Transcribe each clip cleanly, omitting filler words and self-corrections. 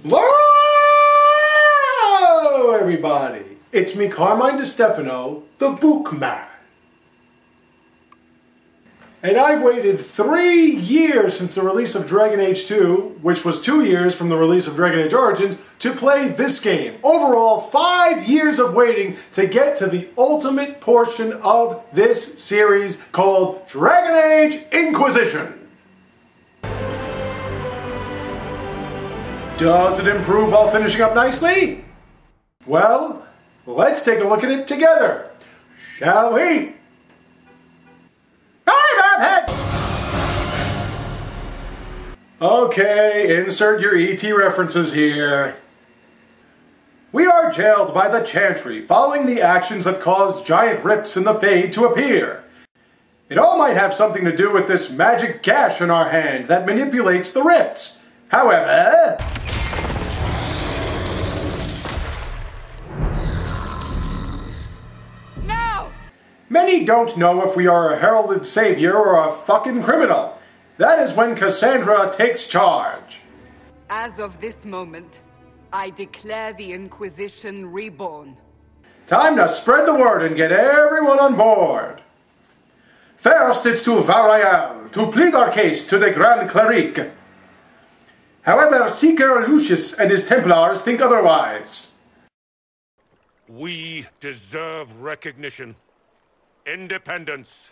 Hello, everybody. It's me, Carmine DeStefano, the Bookman. And I've waited 3 years since the release of Dragon Age 2, which was 2 years from the release of Dragon Age Origins, to play this game. Overall, 5 years of waiting to get to the ultimate portion of this series called Dragon Age Inquisition. Does it improve while finishing up nicely? Well, let's take a look at it together, shall we? Hi, Bobhead! Okay, insert your ET references here. We are jailed by the Chantry, following the actions that caused giant rifts in the Fade to appear. It all might have something to do with this magic gash in our hand that manipulates the rifts. However... many don't know if we are a heralded savior or a fucking criminal. That is when Cassandra takes charge. As of this moment, I declare the Inquisition reborn. Time to spread the word and get everyone on board. First, it's to Varayal to plead our case to the Grand Cleric. However, Seeker Lucius and his Templars think otherwise. We deserve recognition. Independence.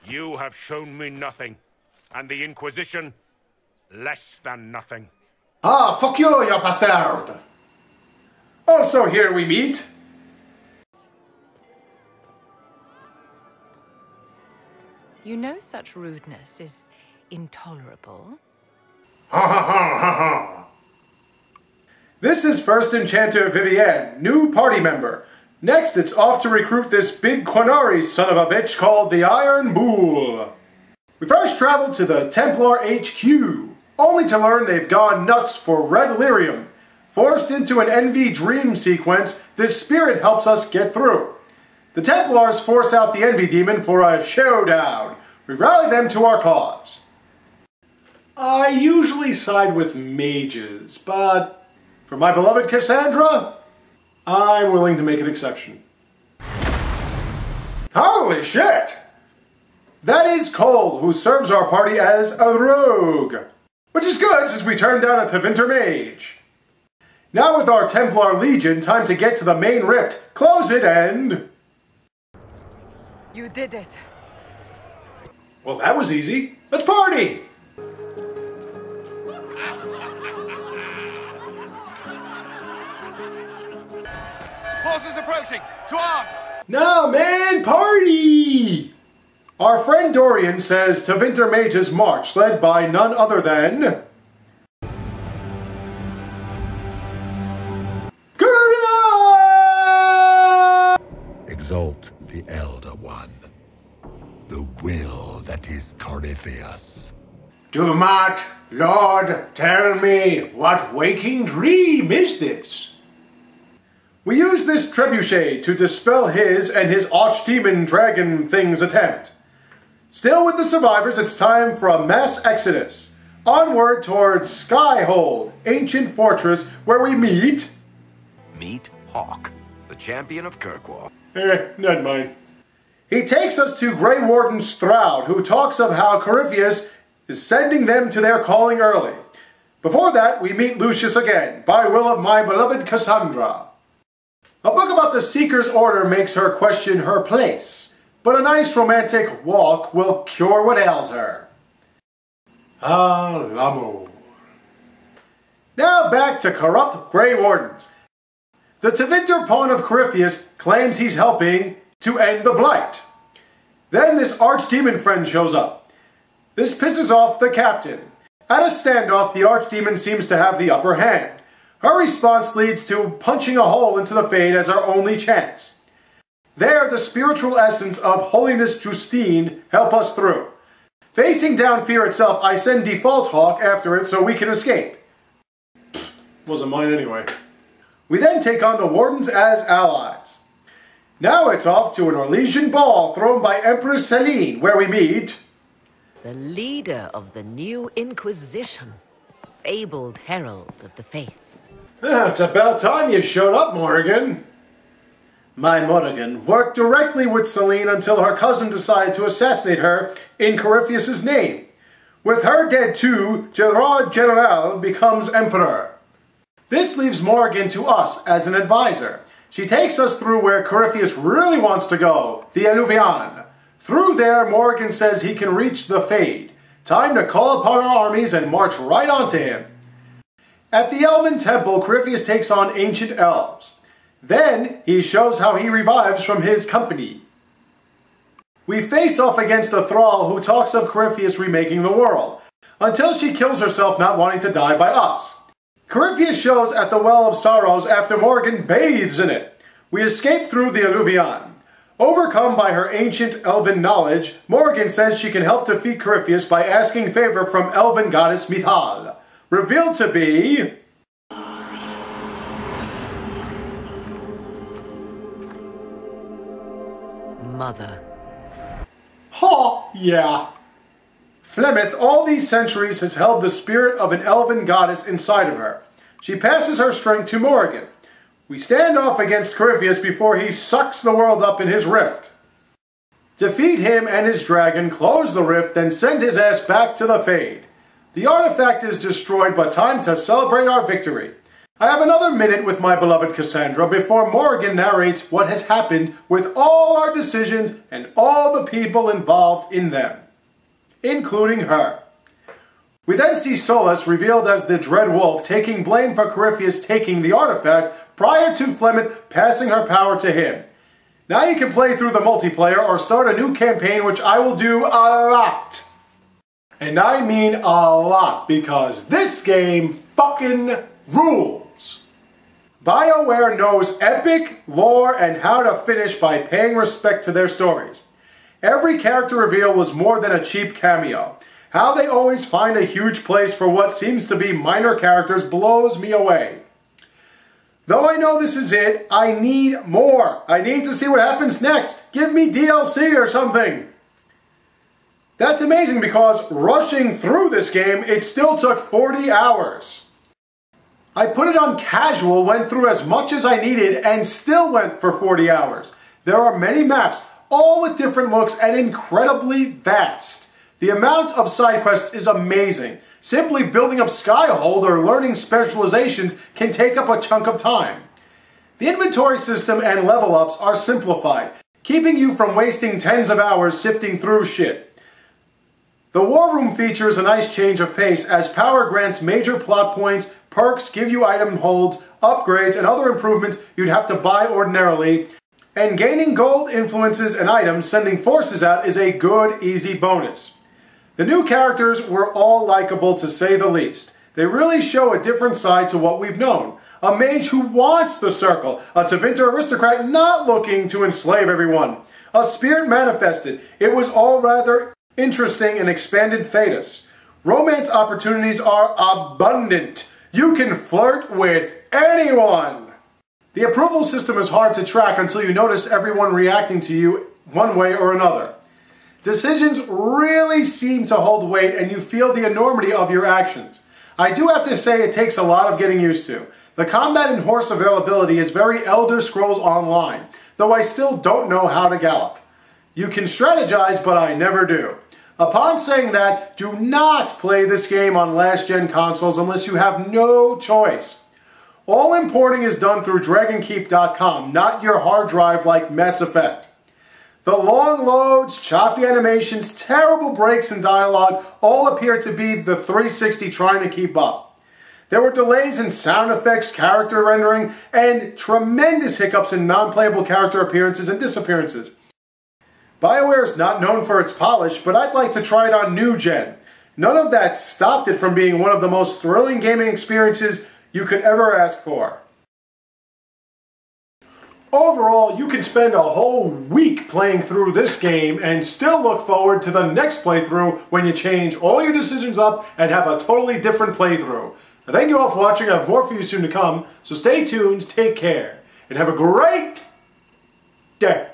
You have shown me nothing, and the Inquisition, less than nothing. Ah, fuck you bastard! Also here we meet... You know such rudeness is intolerable. Ha ha ha ha ha! This is First Enchanter Vivienne, new party member. Next, it's off to recruit this big Quinari son of a bitch called the Iron Bull. We first travel to the Templar HQ, only to learn they've gone nuts for red lyrium. Forced into an Envy dream sequence, this spirit helps us get through. The Templars force out the Envy demon for a showdown. We rally them to our cause. I usually side with mages, but for my beloved Cassandra, I'm willing to make an exception. Holy shit! That is Cole, who serves our party as a rogue. Which is good, since we turned down a Tevinter mage. Now with our Templar Legion, time to get to the main rift, close it, and... You did it. Well, that was easy. Let's party! Forces approaching! To arms! No, man! Party! Our friend Dorian says Tevinter Mages march, led by none other than... Gurna! Exalt the Elder One. The will that is Corypheus. Do not, Lord, tell me what waking dream is this? We use this trebuchet to dispel his and his archdemon dragon thing's attempt. Still with the survivors, it's time for a mass exodus. Onward towards Skyhold, ancient fortress where we meet... Meet Hawk, the champion of Kirkwall. Not mine. He takes us to Grey Warden Stroud, who talks of how Corypheus is sending them to their calling early. Before that, we meet Lucius again, by will of my beloved Cassandra. A book about the Seeker's Order makes her question her place, but a nice romantic walk will cure what ails her. Ah, l'amour. Now back to corrupt Grey Wardens. The Tevinter pawn of Corypheus claims he's helping to end the Blight. Then this archdemon friend shows up. This pisses off the captain. At a standoff, the archdemon seems to have the upper hand. Her response leads to punching a hole into the Fade as our only chance. There, the spiritual essence of Holiness Justine help us through. Facing down fear itself, I send Default Hawk after it so we can escape. Wasn't mine anyway. We then take on the Wardens as allies. Now it's off to an Orlesian ball thrown by Empress Celine, where we meet... The leader of the new Inquisition. fabled herald of the faith. It's about time you showed up, Morrigan. My Morrigan worked directly with Celine until her cousin decided to assassinate her in Corypheus' name. With her dead too, Gerard General becomes emperor. This leaves Morrigan to us as an advisor. She takes us through where Corypheus really wants to go, the Eluvian. Through there, Morrigan says he can reach the Fade. Time to call upon our armies and march right onto him. At the Elven Temple, Corypheus takes on ancient elves. Then, he shows how he revives from his company. We face off against a thrall who talks of Corypheus remaking the world, until she kills herself not wanting to die by us. Corypheus shows at the Well of Sorrows after Morrigan bathes in it. We escape through the Eluvian. Overcome by her ancient elven knowledge, Morrigan says she can help defeat Corypheus by asking favor from elven goddess Mithal, revealed to be... Mother. Ha! Yeah. Flemeth, all these centuries, has held the spirit of an elven goddess inside of her. She passes her strength to Morrigan. We stand off against Corypheus before he sucks the world up in his rift. Defeat him and his dragon, close the rift, then send his ass back to the Fade. The artifact is destroyed, but time to celebrate our victory. I have another minute with my beloved Cassandra before Morrigan narrates what has happened with all our decisions and all the people involved in them, including her. We then see Solus revealed as the Dread Wolf taking blame for Corypheus taking the artifact prior to Flemeth passing her power to him. Now you can play through the multiplayer or start a new campaign, which I will do a lot. And I mean a lot, because this game fucking rules. BioWare knows epic lore and how to finish by paying respect to their stories. Every character reveal was more than a cheap cameo. How they always find a huge place for what seems to be minor characters blows me away. Though I know this is it, I need more. I need to see what happens next. Give me DLC or something. That's amazing because rushing through this game, it still took 40 hours. I put it on casual, went through as much as I needed, and still went for 40 hours. There are many maps, all with different looks and incredibly vast. The amount of side quests is amazing. Simply building up Skyhold or learning specializations can take up a chunk of time. The inventory system and level ups are simplified, keeping you from wasting tens of hours sifting through shit. The War Room features a nice change of pace as power grants major plot points, perks give you item holds, upgrades, and other improvements you'd have to buy ordinarily, and gaining gold, influences, and items sending forces out is a good, easy bonus. The new characters were all likable to say the least. They really show a different side to what we've known. A mage who wants the circle, a Tevinter aristocrat not looking to enslave everyone, a spirit manifested. It was all rather interesting and expanded Thetis. Romance opportunities are abundant. You can flirt with anyone. The approval system is hard to track until you notice everyone reacting to you one way or another. Decisions really seem to hold weight and you feel the enormity of your actions. I do have to say it takes a lot of getting used to. The combat and horse availability is very Elder Scrolls Online, though I still don't know how to gallop. You can strategize, but I never do. Upon saying that, do not play this game on last-gen consoles unless you have no choice. All importing is done through DragonKeep.com, not your hard drive like Mass Effect. The long loads, choppy animations, terrible breaks in dialogue all appear to be the 360 trying to keep up. There were delays in sound effects, character rendering, and tremendous hiccups in non-playable character appearances and disappearances. BioWare is not known for its polish, but I'd like to try it on new gen. None of that stopped it from being one of the most thrilling gaming experiences you could ever ask for. Overall, you can spend a whole week playing through this game and still look forward to the next playthrough when you change all your decisions up and have a totally different playthrough. Thank you all for watching. I have more for you soon to come, so stay tuned, take care, and have a great day.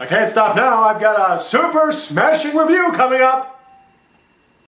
I can't stop now. I've got a super smashing review coming up.